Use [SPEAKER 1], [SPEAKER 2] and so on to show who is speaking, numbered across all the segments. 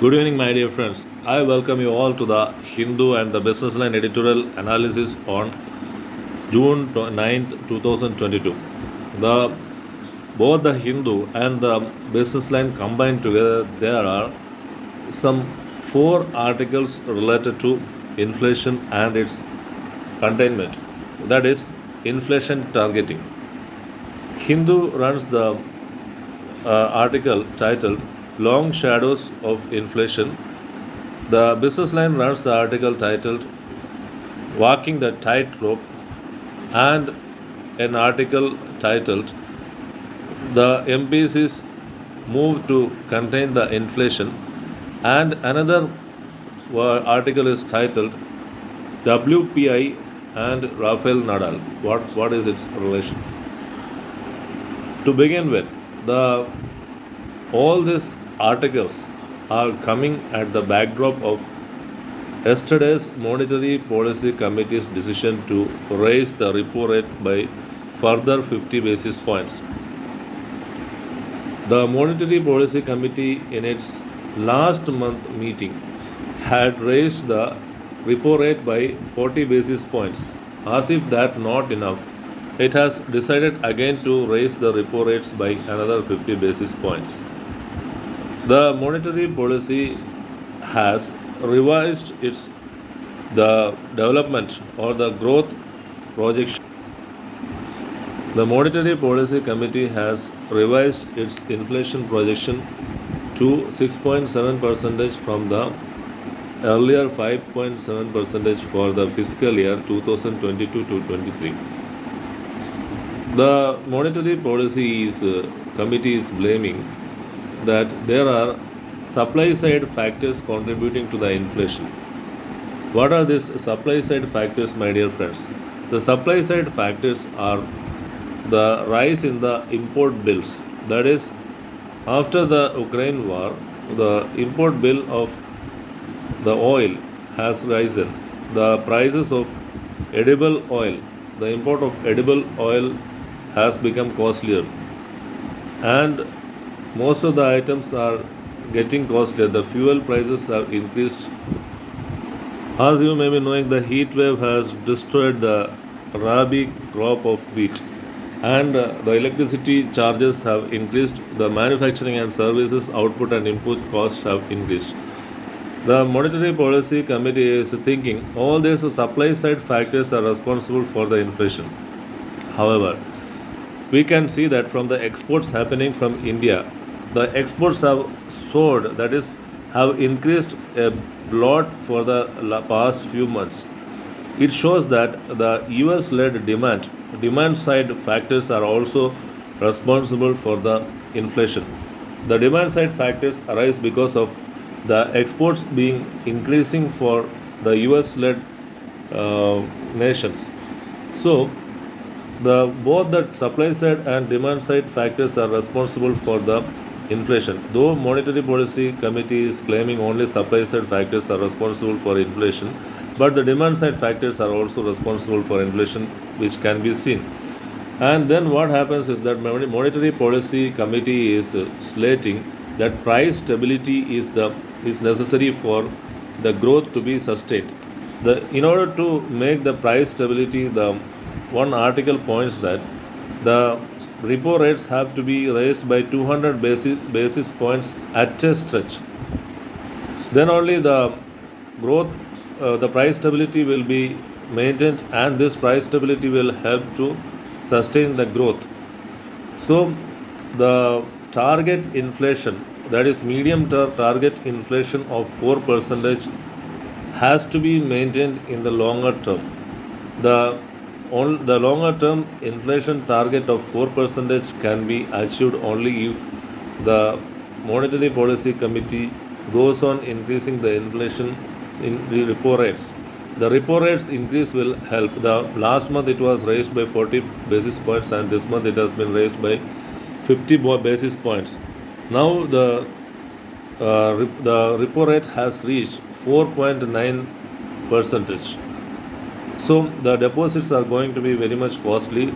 [SPEAKER 1] Good evening, my dear friends. I welcome you all to the Hindu and the Businessline editorial analysis on June 9th, 2022. The both the Hindu and the Businessline combined together, there are some four articles related to inflation and its containment. That is inflation targeting. Hindu runs the article titled Long Shadows of Inflation. The Business Line runs the article titled Walking the Tightrope and an article titled The MPC's Move to Contain the Inflation, and another article is titled WPI and Rafael Nadal. What is its relation? To begin with, the all these articles are coming at the backdrop of yesterday's Monetary Policy Committee's decision to raise the repo rate by further 50 basis points. The Monetary Policy Committee, in its last month meeting, had raised the repo rate by 40 basis points. As if that not enough, it has decided again to raise the repo rates by another 50 basis points. The monetary policy has revised the development or the growth projection. The Monetary Policy Committee has revised its inflation projection to 6.7% from the earlier 5.7% for the fiscal year 2022 to 23. The Monetary Policy Committee is blaming that there are supply side factors contributing to the inflation. What are these supply side factors, my dear friends? The supply side factors are the rise in the import bills. That is, after the Ukraine war, the import bill of the oil has risen. The prices of edible oil, the import of edible oil has become costlier, and most of the items are getting costlier. The fuel prices have increased. As you may be knowing, the heat wave has destroyed the rabi crop of wheat, and the electricity charges have increased. The manufacturing and services output and input costs have increased. The Monetary Policy Committee is thinking all these supply side factors are responsible for the inflation. However, we can see that from the exports happening from India, the exports have soared, that is, have increased a lot for the past few months. It shows that the US led demand side factors are also responsible for the inflation. The demand side factors arise because of the exports being increasing for the US led nations. So, both the supply side and demand side factors are responsible for the inflation. Though Monetary Policy Committee is claiming only supply side factors are responsible for inflation, but the demand side factors are also responsible for inflation, which can be seen. And then what happens is that Monetary Policy Committee is slating that price stability is necessary for the growth to be sustained. In order to make the price stability, the one article points that the repo rates have to be raised by 200 basis points at a stretch. Then only the growth, the price stability will be maintained, and this price stability will help to sustain the growth. So, the target inflation, that is medium term target inflation of 4% has to be maintained in the longer term. The longer term inflation target of 4% can be achieved only if the Monetary Policy Committee goes on increasing the inflation in the repo rates. The repo rates increase will help. The last month it was raised by 40 basis points, and this month it has been raised by 50 basis points. Now the repo rate has reached 4.9%. So the deposits are going to be very much costly.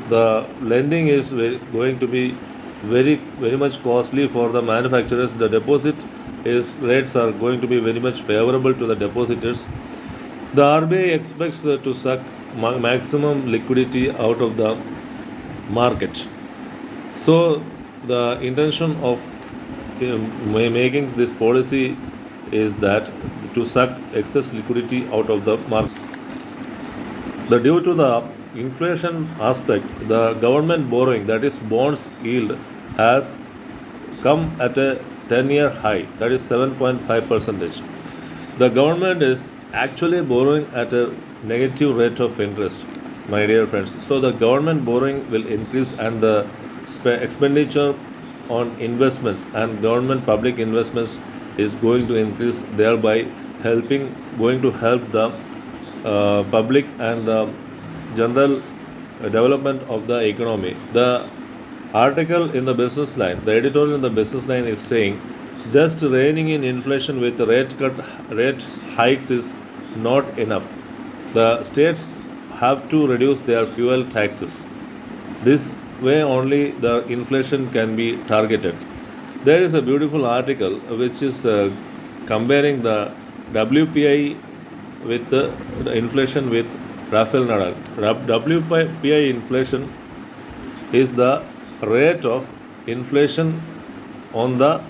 [SPEAKER 1] The lending is going to be very much costly for the manufacturers. The deposit is rates are going to be very much favorable to the depositors. The RBI expects to suck maximum liquidity out of the market. So the intention of making this policy is that to suck excess liquidity out of the market. Due to the inflation aspect, the government borrowing, that is bonds yield, has come at a 10-year high, that is 7.5 percentage. The government is actually borrowing at a negative rate of interest, my dear friends. So the government borrowing will increase, and the expenditure on investments and government public investments is going to increase, thereby going to help the public and the general development of the economy. The article in the Businessline, the editorial in the Businessline is saying, just reining in inflation with rate hikes is not enough. The states have to reduce their fuel taxes. This way only the inflation can be targeted. There is a beautiful article which is comparing the WPI with the inflation with Rafael Nadal. WPI inflation is the rate of inflation on the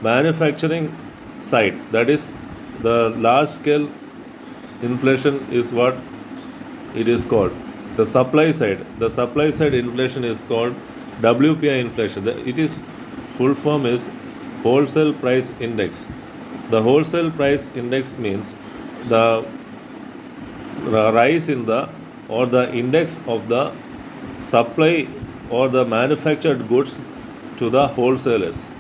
[SPEAKER 1] manufacturing side. That is, the large scale inflation is what it is called. The supply side inflation is called WPI inflation. It is full form is wholesale price index. The wholesale price index means the rise in the or the index of the supply or the manufactured goods to the wholesalers.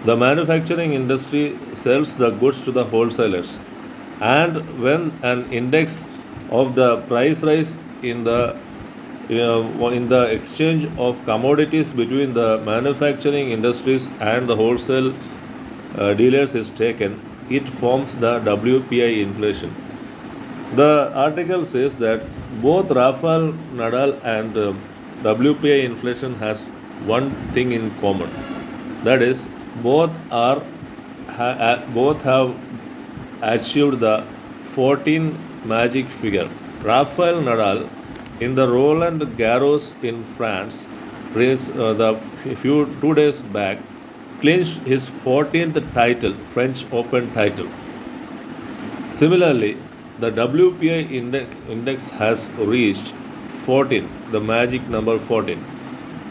[SPEAKER 1] The manufacturing industry sells the goods to the wholesalers, and when an index of the price rise in the exchange of commodities between the manufacturing industries and the wholesale dealers is taken, it forms the WPI inflation. The article says that both Rafael Nadal and WPI inflation has one thing in common. That is, both have achieved the 14 magic figure. Rafael Nadal in the Roland Garros in France, the 2 days back, clinched his 14th title, French Open title. Similarly, the WPI index has reached 14, the magic number 14.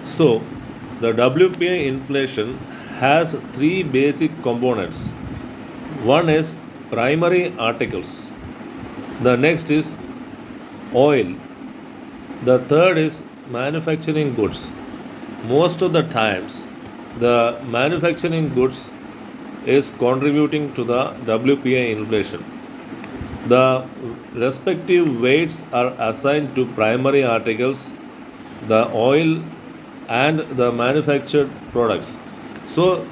[SPEAKER 1] So, the WPI inflation has three basic components. One is primary articles. The next is oil. The third is manufacturing goods. Most of the times, the manufacturing goods is contributing to the WPI inflation. The respective weights are assigned to primary articles, the oil, and the manufactured products. So,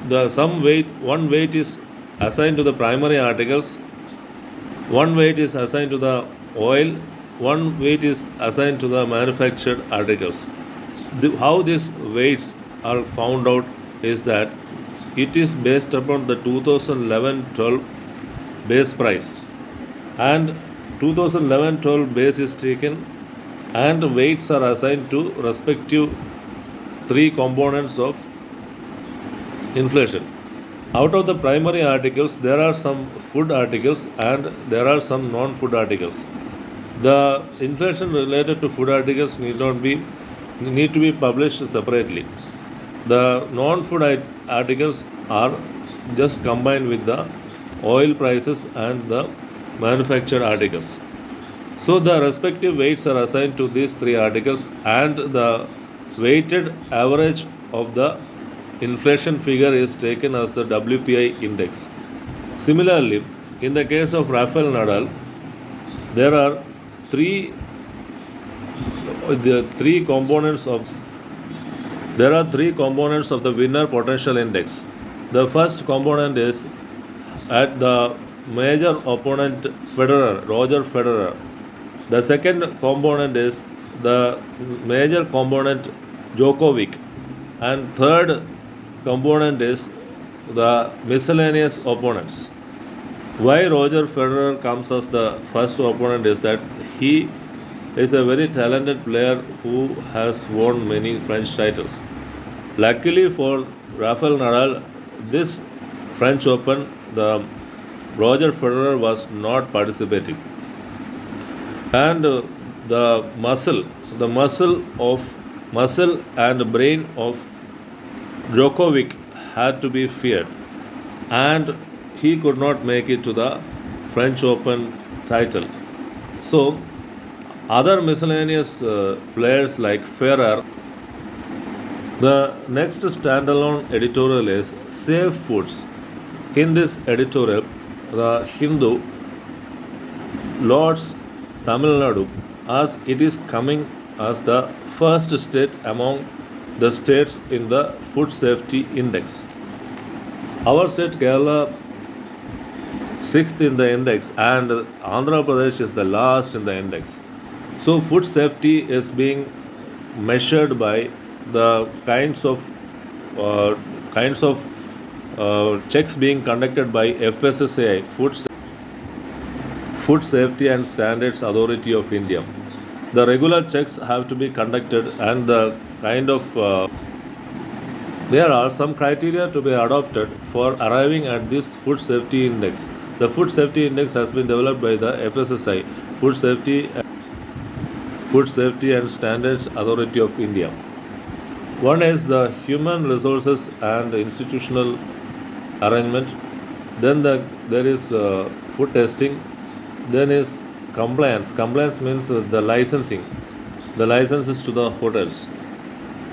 [SPEAKER 1] one weight is assigned to the primary articles, one weight is assigned to the oil, one weight is assigned to the manufactured articles. How these weights are found out is that it is based upon the 2011-12 base price, and 2011-12 base is taken and weights are assigned to respective three components of inflation. Out of the primary articles, there are some food articles and there are some non-food articles. The inflation related to food articles need to be published separately. The non-food articles are just combined with the oil prices and the manufactured articles. So the respective weights are assigned to these three articles, and the weighted average of the inflation figure is taken as the WPI index. Similarly, in the case of Rafael Nadal, there are three components of the winner potential index. The first component is at the major opponent Roger Federer. The second component is the major component Djokovic, and third component is the miscellaneous opponents. Why Roger Federer comes as the first opponent is that he is a very talented player who has won many French titles. Luckily for Rafael Nadal, this French Open, the Roger Federer was not participating, and the muscle and brain of Djokovic had to be feared, and he could not make it to the French Open title. So, other miscellaneous players like Ferrer. The next standalone editorial is Safe Foods. In this editorial, the Hindu Lord's Tamil Nadu as it is coming as the first state among the states in the Food Safety Index. Our state Kerala sixth in the index and Andhra Pradesh is the last in the index. So food safety is being measured by the uh, kinds of checks being conducted by FSSAI, Food Safety and Standards Authority of India. The regular checks have to be conducted, and the kind of there are some criteria to be adopted for arriving at this food safety index. The food safety index has been developed by the FSSI, Food Safety and Standards Authority of India. One is the human resources and institutional arrangement. Then there is food testing. Then is compliance. Compliance means the licensing, the licenses to the hotels,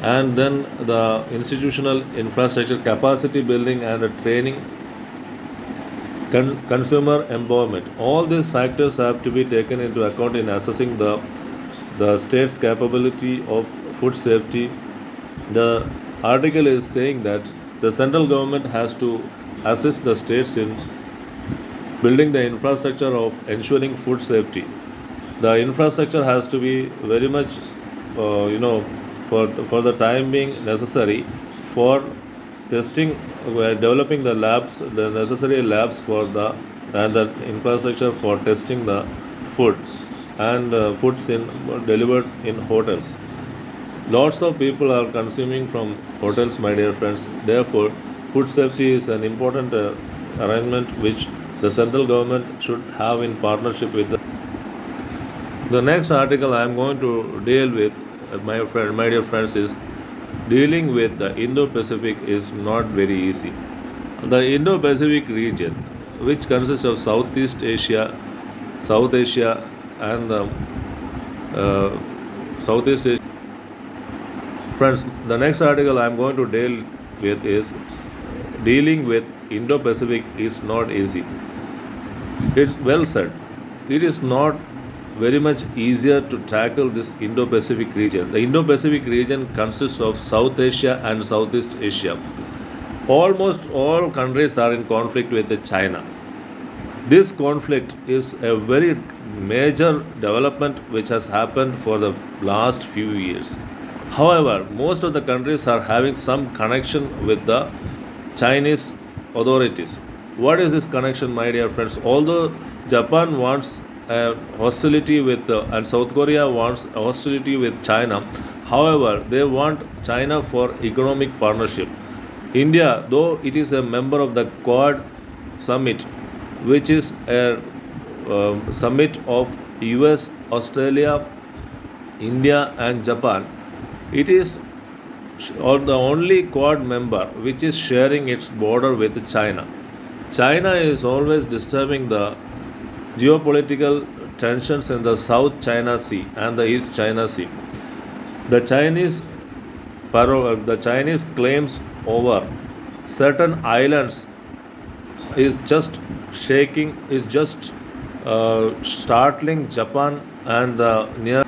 [SPEAKER 1] and then the institutional infrastructure, capacity building and training, consumer empowerment. All these factors have to be taken into account in assessing the state's capability of food safety. The article is saying that the central government has to assist the states in building the infrastructure of ensuring food safety. The infrastructure has to be very much, for the time being necessary for testing, developing the labs, the necessary labs for the and the infrastructure for testing the food and foods in delivered in hotels. Lots of people are consuming from hotels, my dear friends. Therefore, food safety is an important arrangement which the central government should have in partnership with the next article I am going to deal with, my dear friends, is dealing with the Indo-Pacific is not very easy. The Indo-Pacific region, which consists of Southeast Asia, South Asia, and Southeast Asia. Friends, the next article I am going to deal with is dealing with Indo-Pacific is not easy. It's well said. It is not very much easier to tackle this Indo-Pacific region. The Indo-Pacific region consists of South Asia and Southeast Asia. Almost all countries are in conflict with China. This conflict is a very major development which has happened for the last few years. However, most of the countries are having some connection with the Chinese authorities. What is this connection, my dear friends? Although Japan wants hostility with and South Korea wants hostility with China, however, they want China for economic partnership. India, though it is a member of the Quad Summit, which is a summit of US, Australia, India, and Japan, it is the only Quad member which is sharing its border with China. China is always disturbing the geopolitical tensions in the South China Sea and the East China Sea. The the Chinese claims over certain islands is just startling Japan and the near.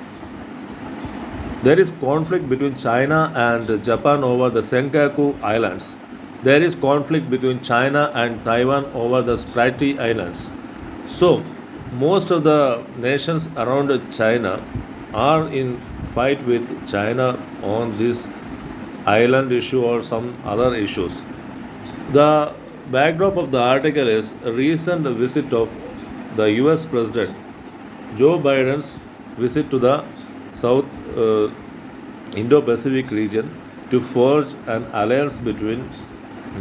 [SPEAKER 1] There is conflict between China and Japan over the Senkaku Islands. There is conflict between China and Taiwan over the Spratly Islands. So, most of the nations around China are in fight with China on this island issue or some other issues. The backdrop of the article is a recent visit of the US President Joe Biden's visit to the South Indo Pacific region to forge an alliance between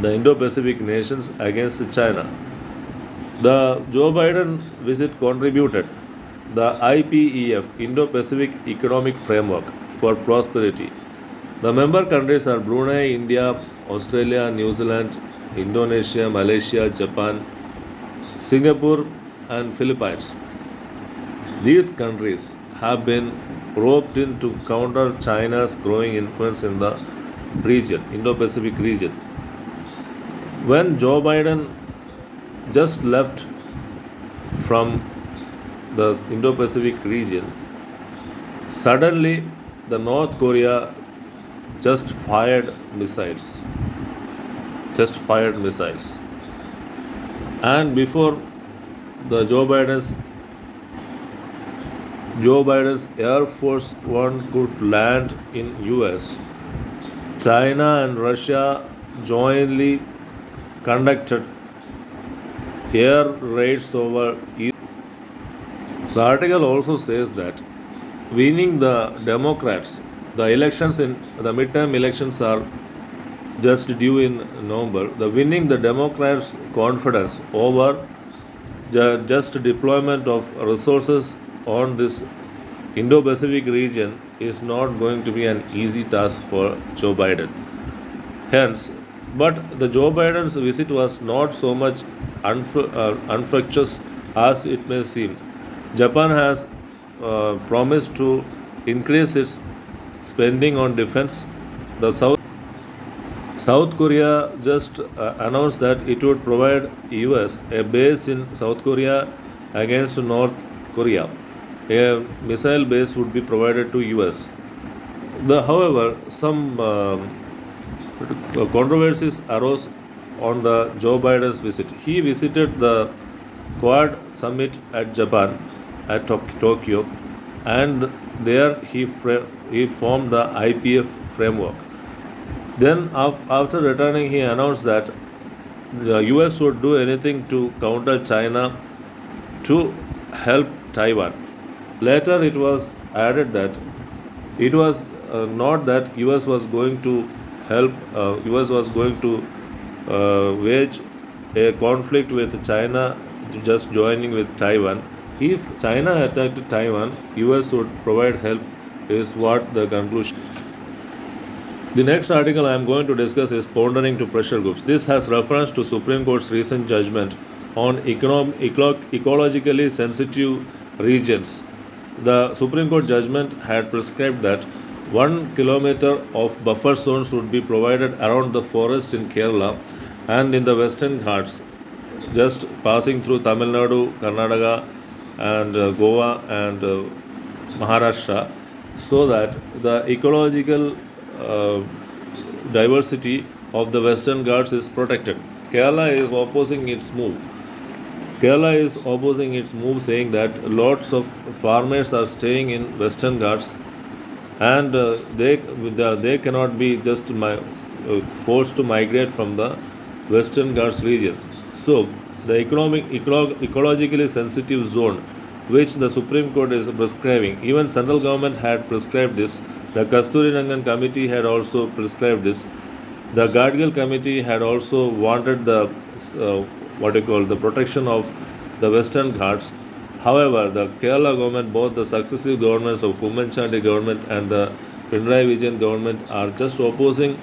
[SPEAKER 1] the Indo Pacific nations against China. The Joe Biden visit contributed the IPEF Indo Pacific Economic Framework for Prosperity. The member countries are Brunei, India, Australia, New Zealand, Indonesia, Malaysia, Japan, Singapore, and Philippines. These countries have been roped in to counter China's growing influence in the region, Indo Pacific region. When Joe Biden just left from the Indo Pacific region, suddenly the North Korea just fired missiles. Just fired missiles. And before the Joe Biden's Air Force One could land in US, China and Russia jointly conducted air raids over East. The article also says that winning the Democrats, the elections in the midterm elections are just due in November. The winning the Democrats' confidence over the just deployment of resources on this Indo Pacific region is not going to be an easy task for Joe Biden. Hence, but the Joe Biden's visit was not so much unfructuous as it may seem. Japan has promised to increase its spending on defense. The South Korea just announced that it would provide US a base in South Korea against North Korea. A missile base would be provided to US. However, some controversies arose on the Joe Biden's visit. He visited the Quad summit at Japan, at Tokyo, and there he formed the IPF framework. Then, after returning, he announced that the US would do anything to counter China to help Taiwan. Later, it was added that it was not that US was going to help, US was going to wage a conflict with China just joining with Taiwan. If China attacked Taiwan, US would provide help, is what the conclusion. The next article I am going to discuss is pondering to pressure groups. This has reference to Supreme Court's recent judgment on ecologically sensitive regions. The Supreme Court judgment had prescribed that 1 kilometer of buffer zones would be provided around the forest in Kerala and in the Western Ghats, just passing through Tamil Nadu, Karnataka, and Goa and Maharashtra, so that the ecological diversity of the Western Ghats is protected. Kerala is opposing its move. Kerala is opposing its move, saying that lots of farmers are staying in Western Ghats, and they cannot be just forced to migrate from the Western Ghats regions. So, the ecologically sensitive zone, which the Supreme Court is prescribing, even central government had prescribed this. The Kasturi Rangan committee had also prescribed this. The Gadgil committee had also wanted the the protection of the Western Ghats. However, the Kerala government, both the successive governments of Kummanchandi government and the Pinarayi Vijayan government, are just opposing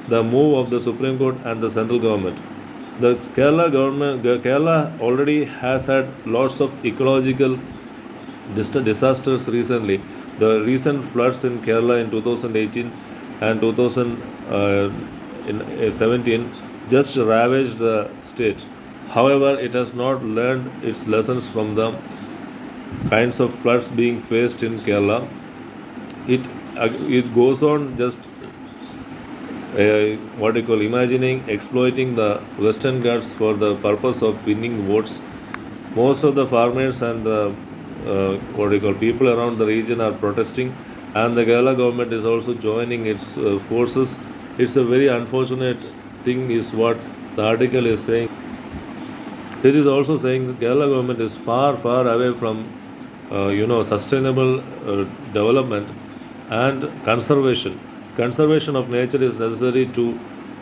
[SPEAKER 1] the move of the Supreme Court and the central government. The Kerala already has had lots of ecological disasters recently. The recent floods in Kerala in 2018 and 2017 just ravaged the state. However, it has not learned its lessons from the kinds of floods being faced in Kerala. It goes on just imagining exploiting the Western Ghats for the purpose of winning votes. Most of the farmers and the people around the region are protesting, and the Kerala government is also joining its forces. It's a very unfortunate thing, is what The article is saying, it is also saying the Kerala government is far, far away from, sustainable development and conservation. Conservation of nature is necessary to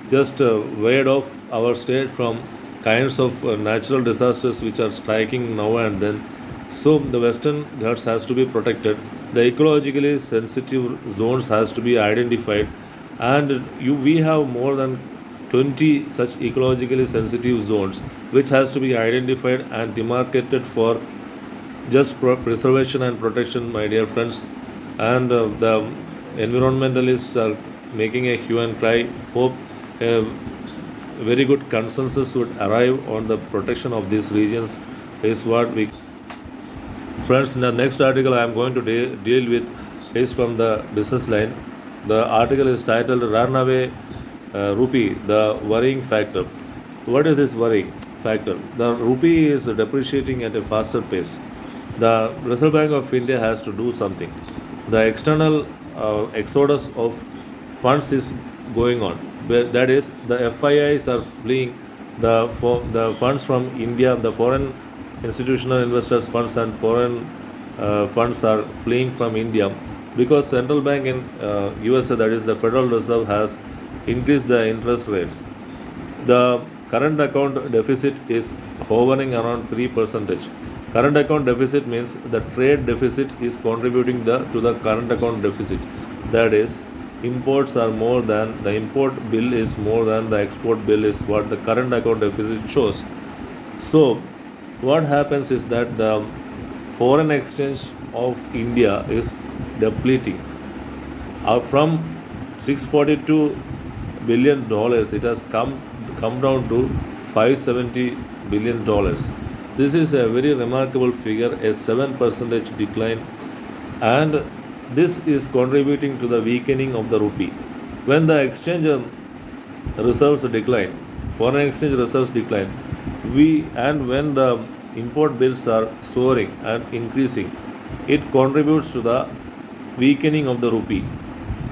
[SPEAKER 1] just ward off our state from kinds of natural disasters which are striking now and then. So the Western Ghats has to be protected. The ecologically sensitive zones has to be identified, and we have more than 20 such ecologically sensitive zones which has to be identified and demarcated for just preservation and protection, my dear friends. And the environmentalists are making a hue and cry. Hope a very good consensus would arrive on the protection of these regions is what we. Friends, in the next article I am going to deal with is from the Businessline. The article is titled Runaway Rupee, the Worrying Factor. What is this worrying factor? The rupee is depreciating at a faster pace. The Reserve Bank of India has to do something. The external exodus of funds is going on. That is, the FIIs are fleeing the funds from India, the foreign institutional investors funds and foreign funds are fleeing from India because central bank in USA, that is the Federal Reserve, has increased the interest rates. The current account deficit is hovering around 3%. Current account deficit means the trade deficit is contributing to the current account deficit. That is, imports are more than the import bill is more than the export bill is what the current account deficit shows. So what happens is that the foreign exchange of India is depleting. From $642 billion, it has come down to $570 billion. This is a very remarkable figure, a 7% decline, and this is contributing to the weakening of the rupee. When the exchange reserves decline, foreign exchange reserves decline, when the import bills are soaring and increasing, it contributes to the weakening of the rupee.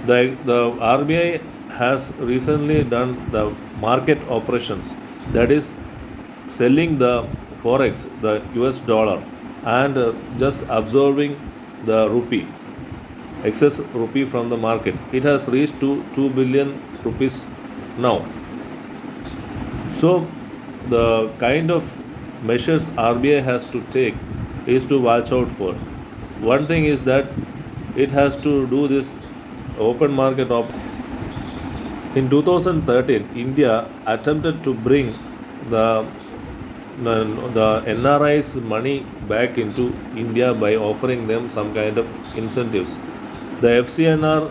[SPEAKER 1] The RBI has recently done the market operations, that is selling the forex, the US dollar, and just absorbing the rupee, excess rupee from the market. It has reached to 2 billion rupees now. So the kind of measures RBI has to take is to watch out for. One thing is that it has to do this open market in 2013. India attempted to bring the NRI's money back into India by offering them some kind of incentives. The FCNR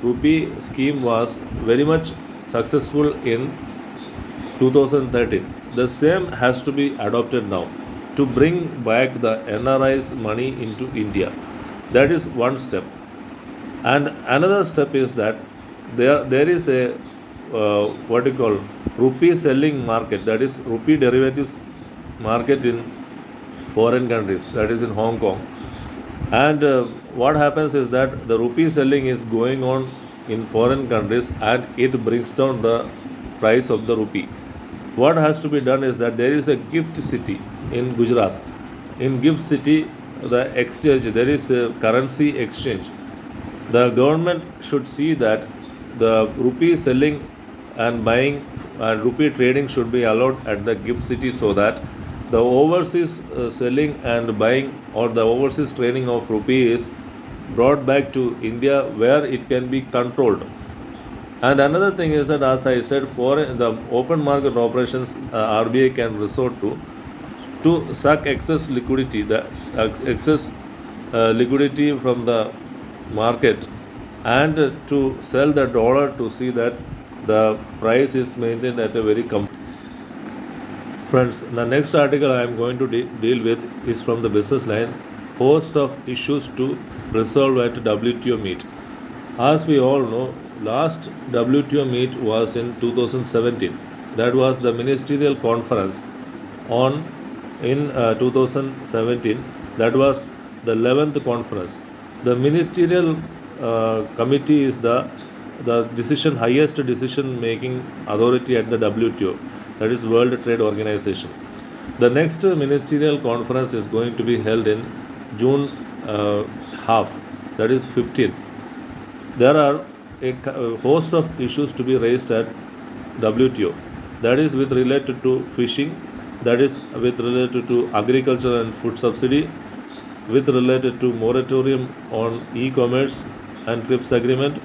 [SPEAKER 1] rupee scheme was very much successful in 2013. The same has to be adopted now to bring back the NRI's money into India. That is one step. And another step is that there is a what you call rupee selling market, that is rupee derivatives market in foreign countries, that is in Hong Kong. And what happens is that the rupee selling is going on in foreign countries and it brings down the price of the rupee. What has to be done is that there is a gift city in Gujarat. In gift city, the exchange, there is a currency exchange. The government should see that the rupee selling and buying and rupee trading should be allowed at the gift city, so that the overseas selling and buying or the overseas trading of rupee is brought back to India where it can be controlled. And another thing is that, as I said, for the open market operations, RBI can resort to suck excess liquidity, the excess liquidity from the market, and to sell the dollar to see that the price is maintained at a very Friends, the next article I am going to deal with is from the Businessline, host of issues to resolve at WTO meet. As we all know, last WTO meet was in 2017. That was the ministerial conference in 2017. That was the 11th conference. The ministerial committee is the highest decision making authority at the WTO. that is World Trade Organization. The next ministerial conference is going to be held in June half, that is 15th. There are a host of issues to be raised at WTO. That is with related to fishing, that is with related to agriculture and food subsidy, with related to moratorium on e-commerce and TRIPS agreement,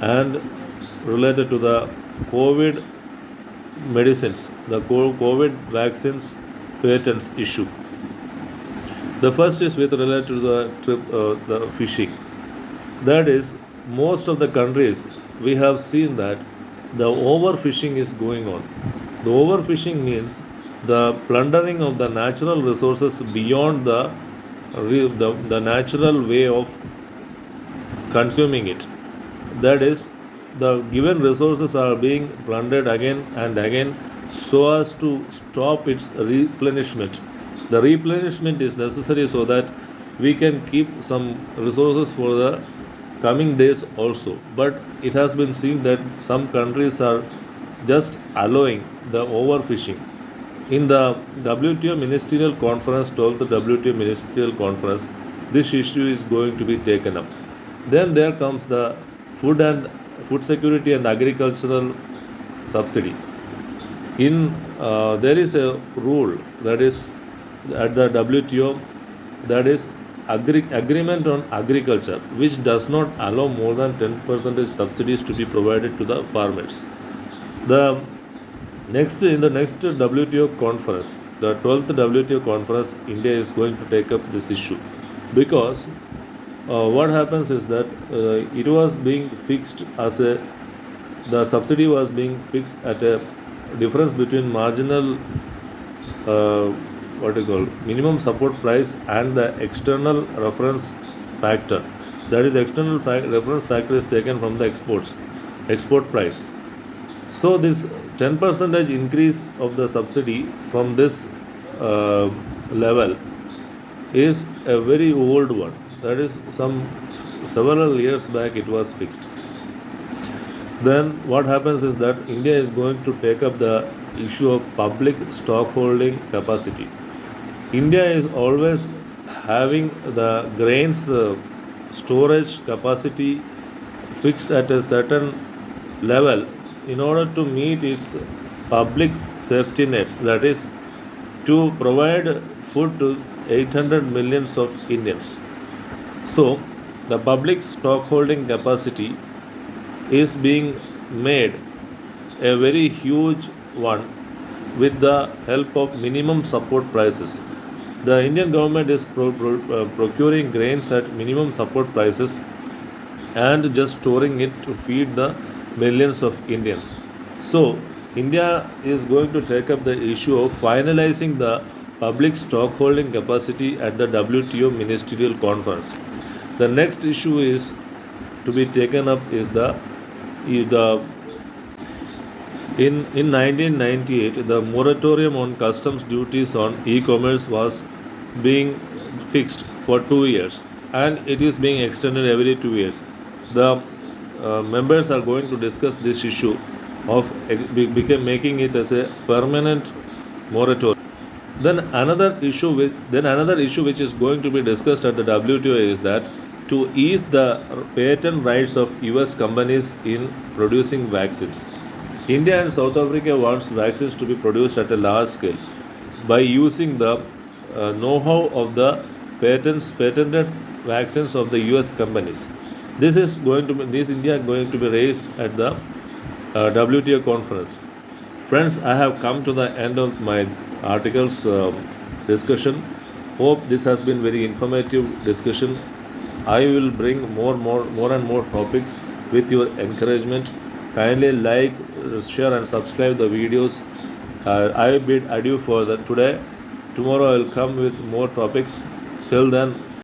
[SPEAKER 1] and related to the COVID medicines, the COVID vaccines patents issue. The first is with related to the fishing. That is, most of the countries we have seen that the overfishing is going on. The overfishing means the plundering of the natural resources beyond the natural way of consuming it. That is, the given resources are being plundered again and again so as to stop its replenishment. The replenishment is necessary so that we can keep some resources for the coming days also. But it has been seen that some countries are just allowing the overfishing. In the WTO Ministerial Conference, 12th WTO Ministerial Conference, this issue is going to be taken up. Then there comes the food security and agricultural subsidy. There is a rule that is at the WTO, that is agreement on agriculture, which does not allow more than 10% subsidies to be provided to the farmers. In the next WTO conference, the 12th WTO conference, India is going to take up this issue, because what happens is that it was being fixed as the subsidy was being fixed at a difference between marginal minimum support price and the external reference factor. That is, external reference factor is taken from the export price. So this 10% increase of the subsidy from this level is a very old one. That is, several years back it was fixed. Then what happens is that India is going to take up the issue of public stockholding capacity. India is always having the grains storage capacity fixed at a certain level in order to meet its public safety nets, that is, to provide food to 800 millions of Indians. So the public stockholding capacity is being made a very huge one with the help of minimum support prices. The Indian government is procuring grains at minimum support prices and just storing it to feed the millions of Indians. So India is going to take up the issue of finalizing the public stockholding capacity at the WTO Ministerial Conference. The next issue is to be taken up is in 1998, the moratorium on customs duties on e-commerce was being fixed for 2 years, and it is being extended every 2 years. The members are going to discuss this issue of making it as a permanent moratorium. Then another issue which is going to be discussed at the WTO is that to ease the patent rights of US companies in producing vaccines. India and South Africa wants vaccines to be produced at a large scale by using the know-how of the patented vaccines of the US companies. This India going to be raised at the WTO conference. Friends, I have come to the end of my article's discussion. Hope this has been very informative discussion. I will bring more and more topics with your encouragement. Kindly like, share and subscribe the videos. I bid adieu for today. Tomorrow I will come with more topics. Till then,